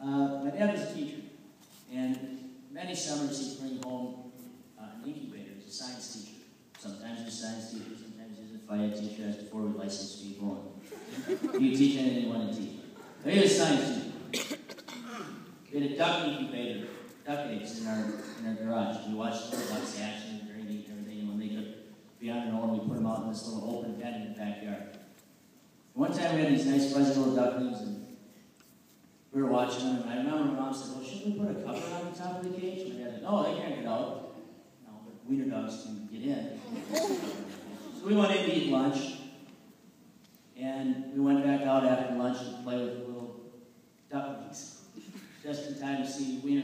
My dad was a teacher, and many summers he'd bring home an incubator. He's a science teacher. Sometimes he's a science teacher, sometimes he's a FIA teacher. That's before we licensed people. He could teach anything he wanted to teach. But he was a science teacher. We had a duck incubator, duck eggs in our garage. We watched the little ducks hatch and they're eating everything. And when they could be on their own, we put them out in this little open pen in the backyard. One time we had these nice fuzzy little ducklings, and we were watching them, and I remember my mom said, well, shouldn't we put a cover on the top of the cage? And my dad said, no, they can't get out. No, but wiener dogs can get in. So we went in to eat lunch, and we went back out after lunch to play with the little ducklings. Just in time to see wiener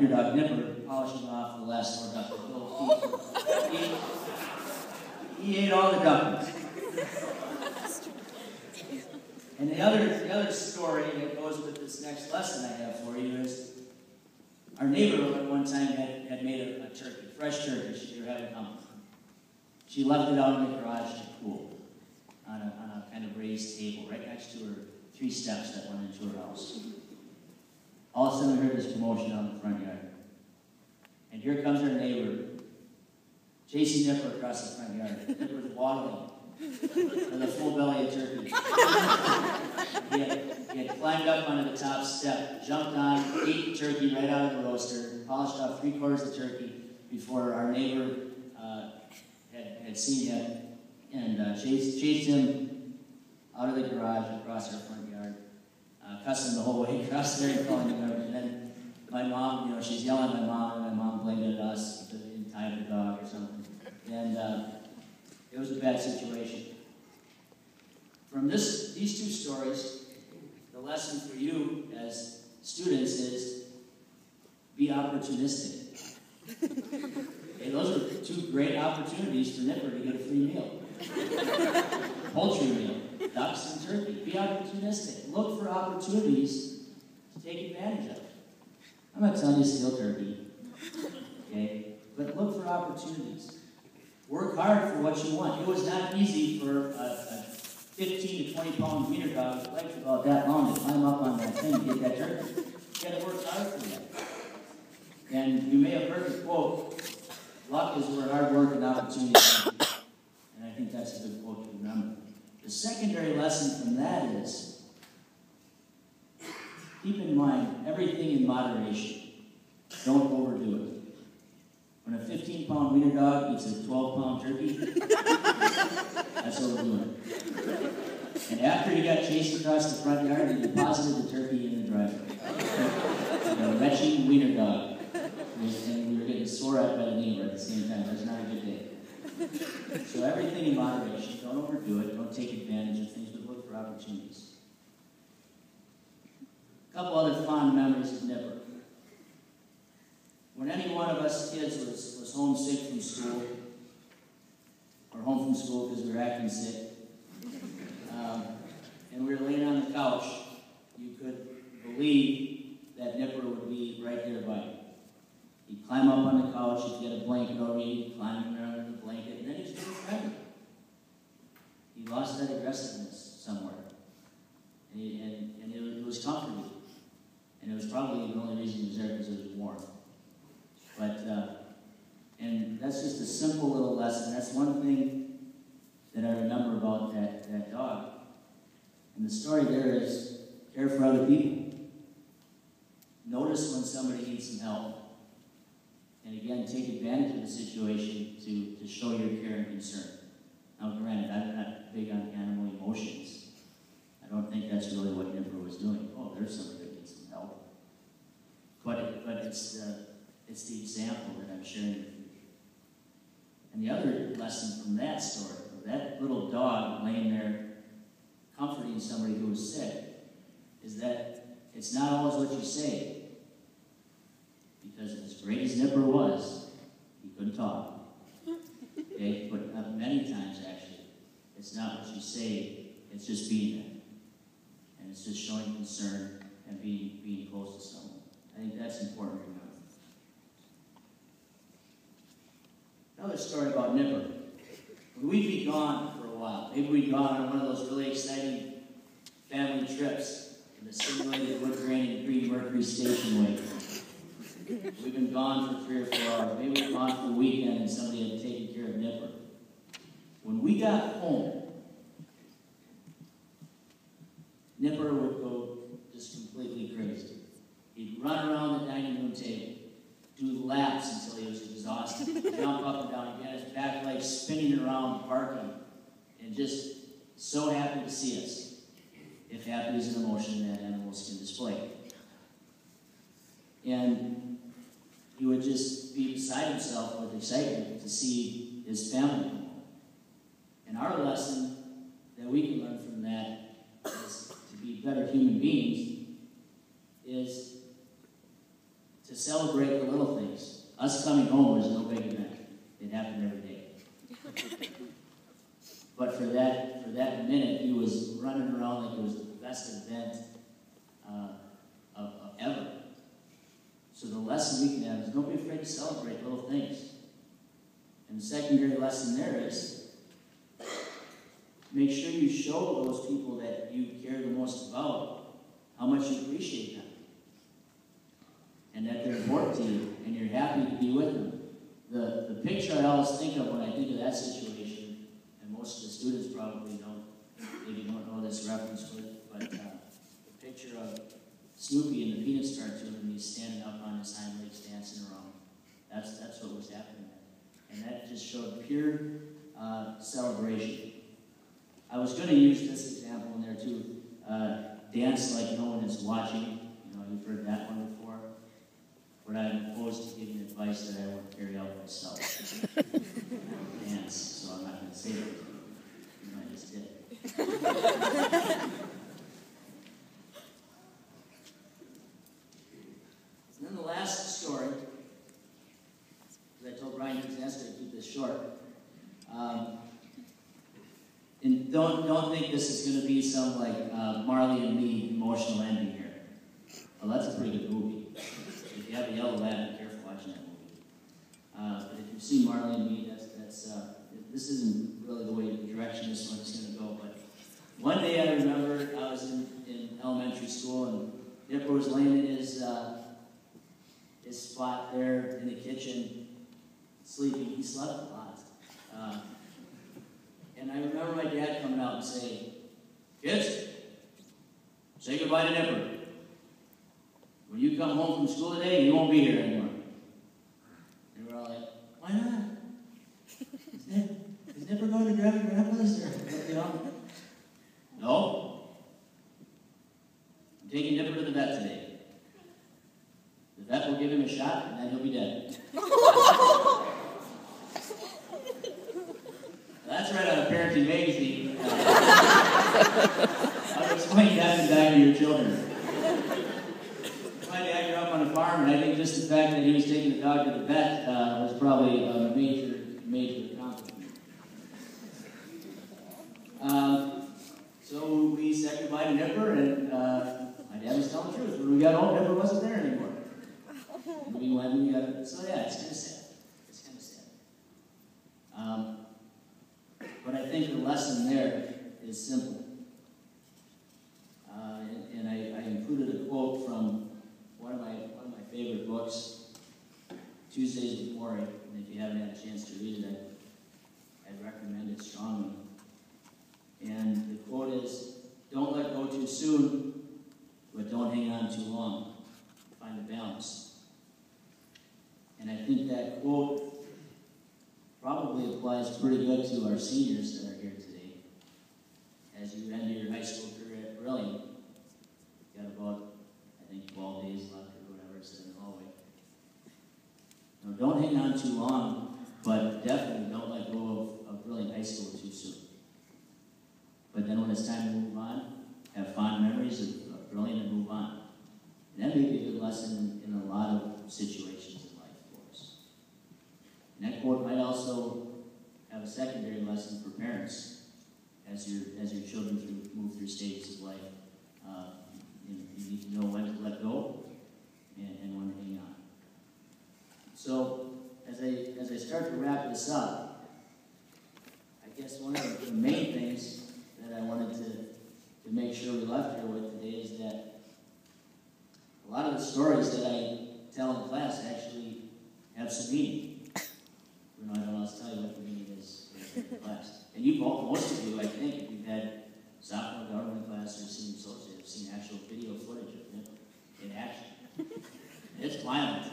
dog Nipper polishing off the last four ducklings. He ate all the ducklings. And the other story that goes with this next lesson I have for you is our neighbor at one time had made a turkey, fresh turkey. She was having company. She left it out in the garage to cool on a kind of raised table right next to her 3 steps that went into her house. All of a sudden we heard this commotion out in the front yard. And here comes our neighbor, chasing Nipper across the front yard. Nipper's waddling with a full belly of turkey. He had climbed up onto the top step, jumped on, ate the turkey right out of the roaster, polished off 3/4 of the turkey before our neighbor had seen him and chased him out of the garage across our front yard, cussing the whole way across there and calling him everything. And then my mom, she's yelling at my mom, and my mom blamed it on us because we didn't tie the dog or something. And it was a bad situation. From these 2 stories, the lesson for you as students is be opportunistic. Okay, those are 2 great opportunities for Nipper to get a free meal. Poultry meal, ducks and turkey. Be opportunistic. Look for opportunities to take advantage of. I'm not telling you to steal turkey, okay? But look for opportunities. Work hard for what you want. It was not easy for a 15 to 20 pound wiener dog with legs about that long to climb up on that thing to get that turkey. You got to work hard for that. And you may have heard the quote, luck is where hard work and opportunity are. And I think that's a good quote to remember. The secondary lesson from that is, keep in mind everything in moderation. Don't overdo it. When a 15-pound wiener dog eats a 12-pound turkey, that's overdoing it. And after he got chased across the front yard, he deposited the turkey in the driveway. A retching wiener dog. And we were getting sore at by the neighbor at the same time. That's not a good day. So everything in moderation. Don't overdo it. Don't take advantage of things, but look for opportunities. A couple other fond memories of Nipper. When any one of us kids was homesick from school, or home from school because we were acting sick, and we were laying on the couch, you could believe that Nipper would be right there by you. He'd climb up on the couch, if you had a blanket over you, he'd climb around in the blanket, and then he'd just get friendly. He lost that aggressiveness somewhere. And it was comforting. And it was probably the only reason he was there because it was warm. But, and that's just a simple little lesson. That's one thing that I remember about that dog. And the story there is, care for other people. Notice when somebody needs some help. And again, take advantage of the situation to show your care and concern. Now, granted, I'm not big on animal emotions. I don't think that's really what Nipper was doing. Oh, there's somebody that needs some help. But it's the example that I'm sharing with you. And the other lesson from that story, that little dog laying there comforting somebody who was sick, is that it's not always what you say. Because as great as Nipper was, he couldn't talk. Okay? But many times, actually, it's not what you say, it's just being there. And it's just showing concern and being close to someone. I think that's important to remember. Another story about Nipper. When we'd be gone for a while, maybe we'd gone on one of those really exciting family trips in the simulated wood grain and green every station wagon. We've been gone for 3 or 4 hours. Maybe we've gone for the weekend and somebody had taken care of Nipper. When we got home, Nipper would go just completely crazy. He'd run around the dining room table, do laps until he was exhausted, jump up and down, he'd get his back legs spinning around, barking, and just so happy to see us. If happy is an emotion that animals can display. And he would just be beside himself with excitement to see his family come home. And our lesson that we can learn from that is to be better human beings is to celebrate the little things. Us coming home was no big event. It happened every day. But for that minute, he was running around like it was the best event of ever. So the lesson we can have is don't be afraid to celebrate little things. And the secondary lesson there is make sure you show those people that you care the most about how much you appreciate them. And that they're important to you, and you're happy to be with them. The picture I always think of when I think of that situation, and most of the students probably maybe don't know this reference, but the picture of Snoopy in the Peanuts cartoon, and he's standing up on his hind legs dancing around. That's what was happening there. And that just showed pure celebration. I was going to use this example in there too. Dance like no one is watching. You've heard that one before. But I'm opposed to giving advice that I won't carry out myself. Dance, so I'm not going to say it. I just did. And then the last story, because I told Brian he was asking to keep this short. And don't think this is going to be some like Marley and Me emotional ending here. Well, that's a pretty good movie. If you have a yellow lab, be careful watching that movie. But if you've seen Marley and Me, this isn't really the direction this one's going to go. But one day I remember I was in elementary school, and Nipper was laying in his spot there in the kitchen, sleeping. He slept a lot. And I remember my dad coming out and saying, "Kids, say goodbye to Nipper. When you come home from school today, he won't be here anymore." And we're all like, "Why not? Is Nipper going to grab your grandpa's or No. I'm taking Nipper to the vet today. The vet will give him a shot, and then he'll be dead." That's right on a parenting magazine. I'll explain that and die to your children. My dad grew up on a farm, and I think just the fact that he was taking the dog to the vet was probably a major accomplishment. So we said goodbye to Nipper, and my dad was telling the truth. When we got home, Nipper wasn't there anymore. And so yeah, it's kind of sad. It's kind of sad. But I think the lesson there is simple. And I included a quote from one of my favorite books, Tuesdays with Maury. And if you haven't had a chance to read it, I'd recommend it strongly. And the quote is, "Don't let go too soon, but don't hang on too long. Find a balance." And I think that quote probably applies pretty good to our seniors that are here today. As you end your high school career at Brilliant, you've got about, I think, 12 days left or whatever, it's in the hallway. Now, don't hang on too long, but definitely don't let go of Brilliant High School too soon. But then when it's time to move on, have fond memories of Brilliant and move on. And that may be a good lesson in a lot of situations in life for us. And that quote might also have a secondary lesson for parents as your children move through stages of life. You need to know when to let go and when to hang on. So as I start to wrap this up, I guess one of the main things that I wanted to make sure we left here with today is that a lot of the stories that I tell in class actually have some meaning. You know, I don't know how to tell you what the meaning is in class. And you both, most of you, I think, if you've had sophomore government class or senior associate, have seen actual video footage of him in action. It's violent.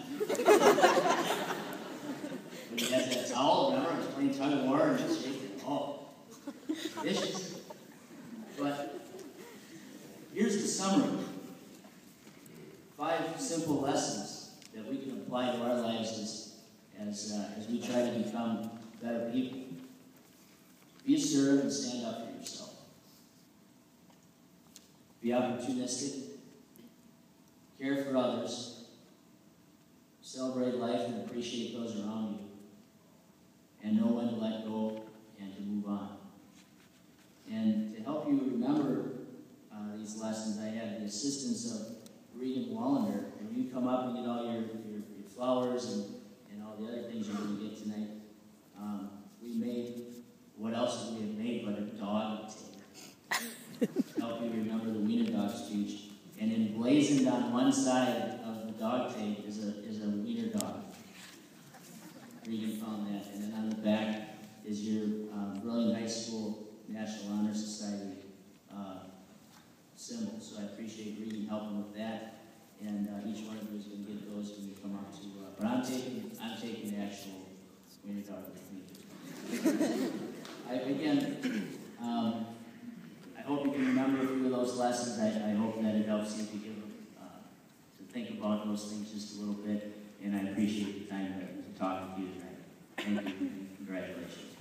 When he has that towel, remember, he's playing tug of war and he's shaking. Oh, vicious. But here's the summary. 5 simple lessons that we can apply to our lives as we try to become better people. Be assertive and stand up for yourself. Be opportunistic. Care for others. Celebrate life and appreciate those around you. And know when to let go and to move on. And to help you remember these lessons, I have the assistance of Regan Wallander. And you come up and get all your flowers and all the other things you're going to get tonight. We made, what else would we have made but a dog tape to help you remember the Wiener Dog speech. And emblazoned on one side of the dog tape is a Wiener Dog. Regan found that. And then on the back is your Brilliant High School National Honor Society symbol. So I appreciate Regan helping with that. And each one of you is going to get those when you come up to. But I'm taking the actual Wiener Dog with me. I hope you can remember a few of those lessons. I hope that it helps you to think about those things just a little bit. And I appreciate the time to talk with you tonight. Thank you. Congratulations.